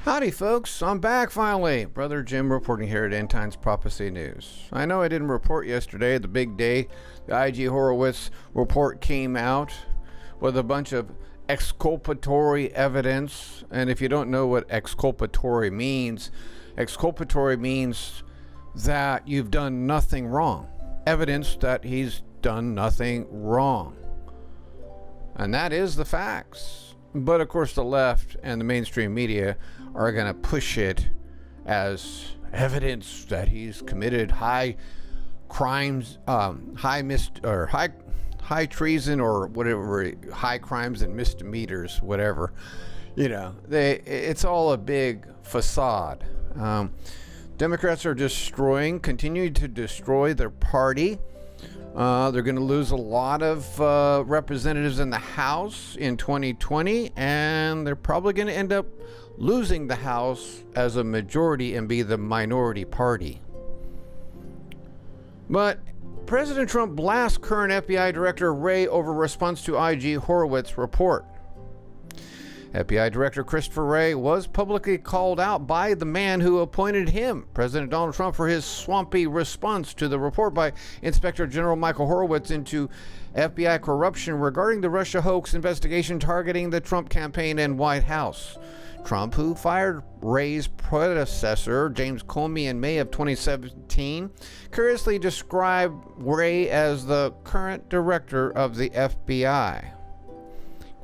Howdy folks, I'm back finally. Brother Jim reporting here at End Times Prophecy News. I know I didn't report yesterday, the big day. The IG Horowitz report came out with a bunch of exculpatory evidence. And if you don't know what exculpatory means that you've done nothing wrong. Evidence that he's done nothing wrong. And that is the facts. But of course the left and the mainstream media are going to push it as evidence that he's committed high crimes, high treason or whatever, high crimes and misdemeanors, whatever. You know, it's all a big facade. Democrats are continuing to destroy their party. They're going to lose a lot of representatives in the House in 2020, and they're probably going to end up losing the House as a majority and be the minority party. But President Trump blasts current FBI Director Wray over response to IG Horowitz report. FBI Director Christopher Wray was publicly called out by the man who appointed him, President Donald Trump, for his swampy response to the report by Inspector General Michael Horowitz into FBI corruption regarding the Russia hoax investigation targeting the Trump campaign and White House. Trump, who fired Wray's predecessor, James Comey, in May of 2017, curiously described Wray as the current director of the FBI.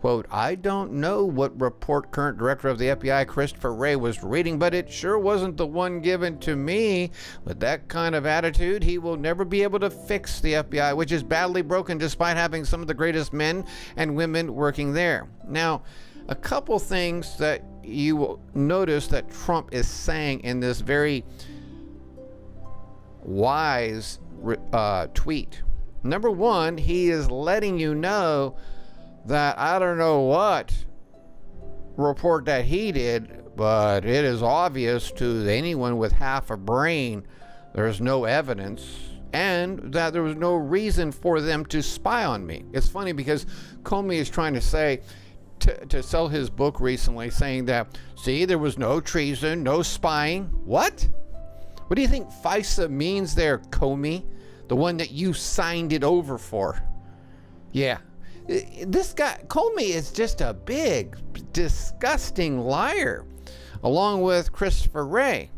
Quote, I don't know what report current director of the FBI Christopher Wray was reading, but it sure wasn't the one given to me. With that kind of attitude, he will never be able to fix the FBI, which is badly broken despite having some of the greatest men and women working there. Now, a couple things that you will notice that Trump is saying in this very wise tweet. Number one, he is letting you know that I don't know what report that he did, but it is obvious to anyone with half a brain there's no evidence and that there was no reason for them to spy on me. It's funny because Comey is trying to say to sell his book recently, saying that, see, there was no treason, no spying. What do you think FISA means there, Comey? The one that you signed it over for. Yeah. This guy, Comey, is just a big, disgusting liar, along with Christopher Wray.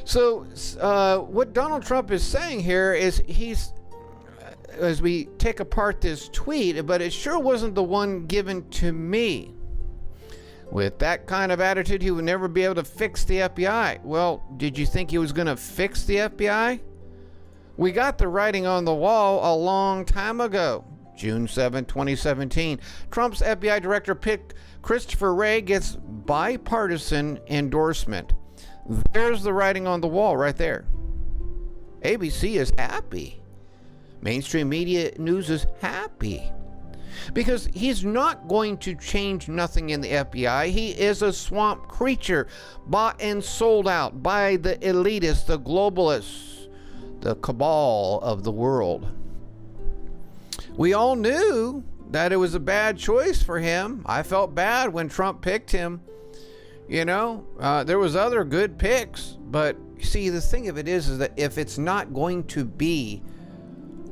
So, what Donald Trump is saying here is as we take apart this tweet, but it sure wasn't the one given to me. With that kind of attitude, he would never be able to fix the FBI. Well, did you think he was going to fix the FBI? We got the writing on the wall a long time ago. June 7, 2017, Trump's FBI director picked Christopher Wray gets bipartisan endorsement. There's the writing on the wall right there. ABC is happy. Mainstream media news is happy. Because he's not going to change nothing in the FBI. He is a swamp creature, bought and sold out by the elitists, the globalists, the cabal of the world. We all knew that it was a bad choice for him. I felt bad when Trump picked him. You know, there was other good picks, but see, the thing of it is that if it's not going to be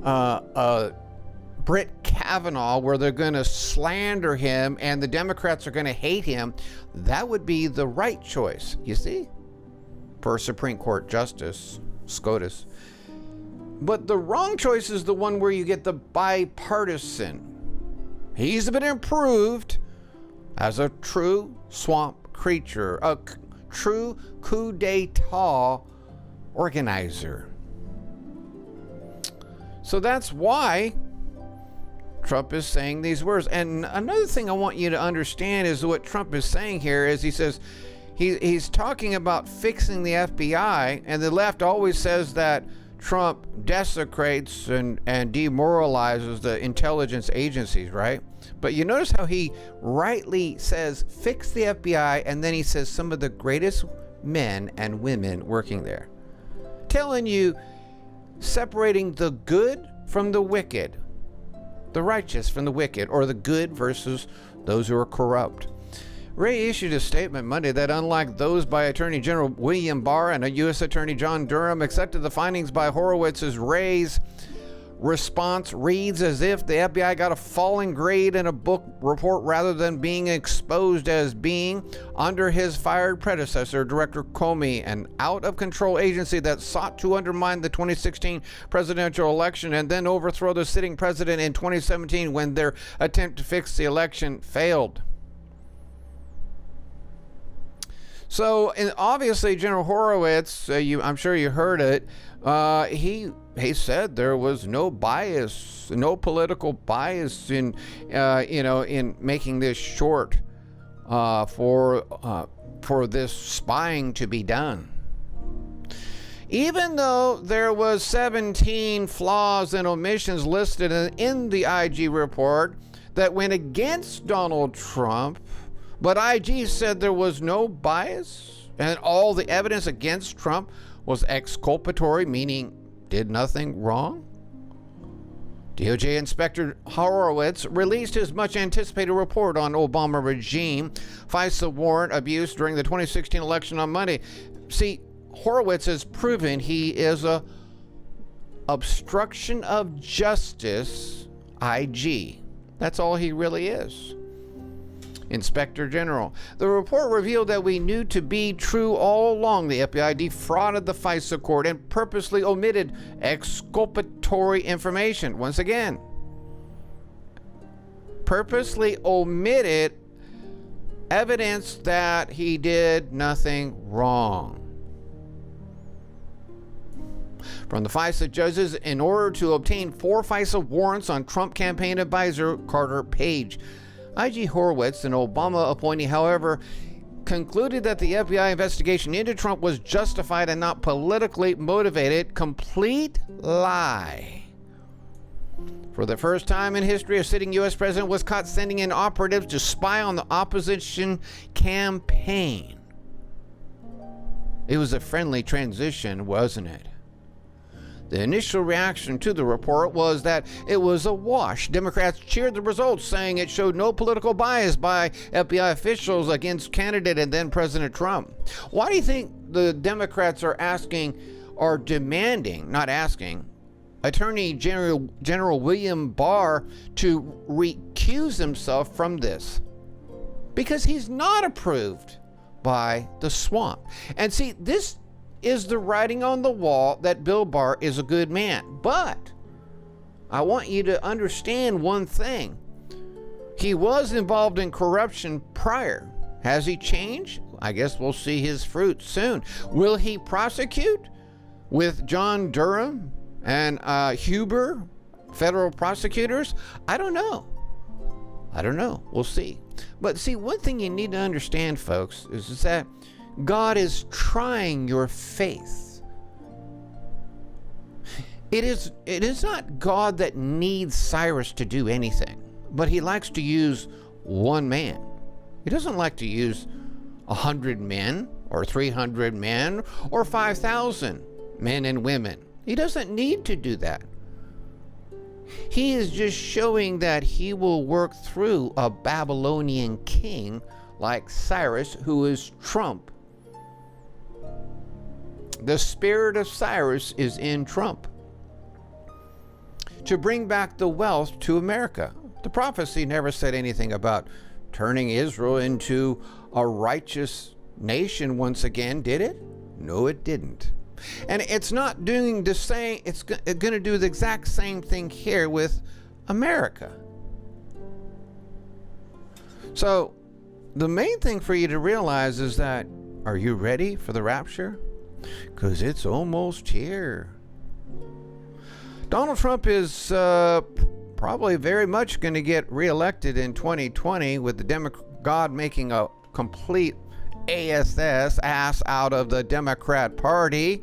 Brett Kavanaugh, where they're going to slander him and the Democrats are going to hate him, that would be the right choice, you see, for Supreme Court Justice SCOTUS. But the wrong choice is the one where you get the bipartisan. He's been improved as a true swamp creature, a true coup d'etat organizer. So that's why Trump is saying these words. And another thing I want you to understand is what Trump is saying here is he says he's talking about fixing the FBI, and the left always says that Trump desecrates and demoralizes the intelligence agencies, right? But you notice how he rightly says fix the FBI, and then he says some of the greatest men and women working there, telling you separating the good from the wicked, the righteous from the wicked, or the good versus those who are corrupt. Wray issued a statement Monday that, unlike those by Attorney General William Barr and U.S. Attorney John Durham, accepted the findings by Horowitz as Wray's response reads as if the FBI got a falling grade in a book report rather than being exposed as being, under his fired predecessor, Director Comey, an out-of-control agency that sought to undermine the 2016 presidential election and then overthrow the sitting president in 2017 when their attempt to fix the election failed. So, and obviously, General Horowitz, I'm sure you heard it, he said there was no bias, no political bias in, in making this short for this spying to be done. Even though there was 17 flaws and omissions listed in the IG report that went against Donald Trump, but IG said there was no bias and all the evidence against Trump was exculpatory, meaning did nothing wrong. DOJ Inspector Horowitz released his much-anticipated report on Obama regime FISA warrant abuse during the 2016 election on Monday. See, Horowitz has proven he is a obstruction of justice IG. That's all he really is. Inspector General. The report revealed that we knew to be true all along. The FBI defrauded the FISA court and purposely omitted exculpatory information. Once again, purposely omitted evidence that he did nothing wrong. From the FISA judges, in order to obtain 4 FISA warrants on Trump campaign advisor Carter Page. IG Horowitz, an Obama appointee, however, concluded that the FBI investigation into Trump was justified and not politically motivated. Complete lie. For the first time in history, a sitting U.S. president was caught sending in operatives to spy on the opposition campaign. It was a friendly transition, wasn't it? The initial reaction to the report was that it was a wash. Democrats cheered the results, saying it showed no political bias by FBI officials against candidate and then President Trump. Why do you think the Democrats are demanding, not asking, Attorney General William Barr to recuse himself from this? Because he's not approved by the swamp. And see, this is the writing on the wall that Bill Barr is a good man. But I want you to understand one thing. He was involved in corruption prior. Has he changed? I guess we'll see his fruit soon. Will he prosecute with John Durham and Huber, federal prosecutors? I don't know. We'll see. But see, one thing you need to understand, folks, is that God is trying your faith. It is not God that needs Cyrus to do anything, but he likes to use one man. He doesn't like to use 100 men or 300 men or 5,000 men and women. He doesn't need to do that. He is just showing that he will work through a Babylonian king like Cyrus, who is Trump. The spirit of Cyrus is in Trump to bring back the wealth to America. The prophecy never said anything about turning Israel into a righteous nation once again, did it? No, it didn't. And it's not doing the same, it's going to do the exact same thing here with America. So the main thing for you to realize is that, are you ready for the rapture? Because it's almost here. Donald Trump is probably very much going to get reelected in 2020 with the God making a complete ass out of the Democrat Party.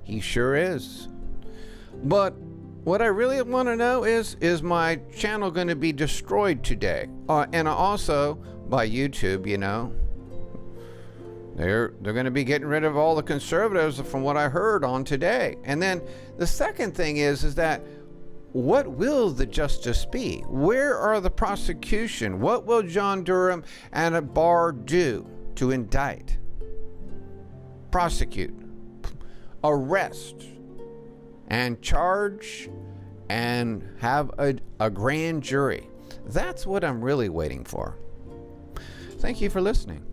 He sure is. But what I really want to know is my channel going to be destroyed today? And also by YouTube, you know. They're going to be getting rid of all the conservatives from what I heard on today. And then the second thing is that what will the justice be? Where are the prosecution? What will John Durham and a bar do to indict, prosecute, arrest, and charge, and have a grand jury? That's what I'm really waiting for. Thank you for listening.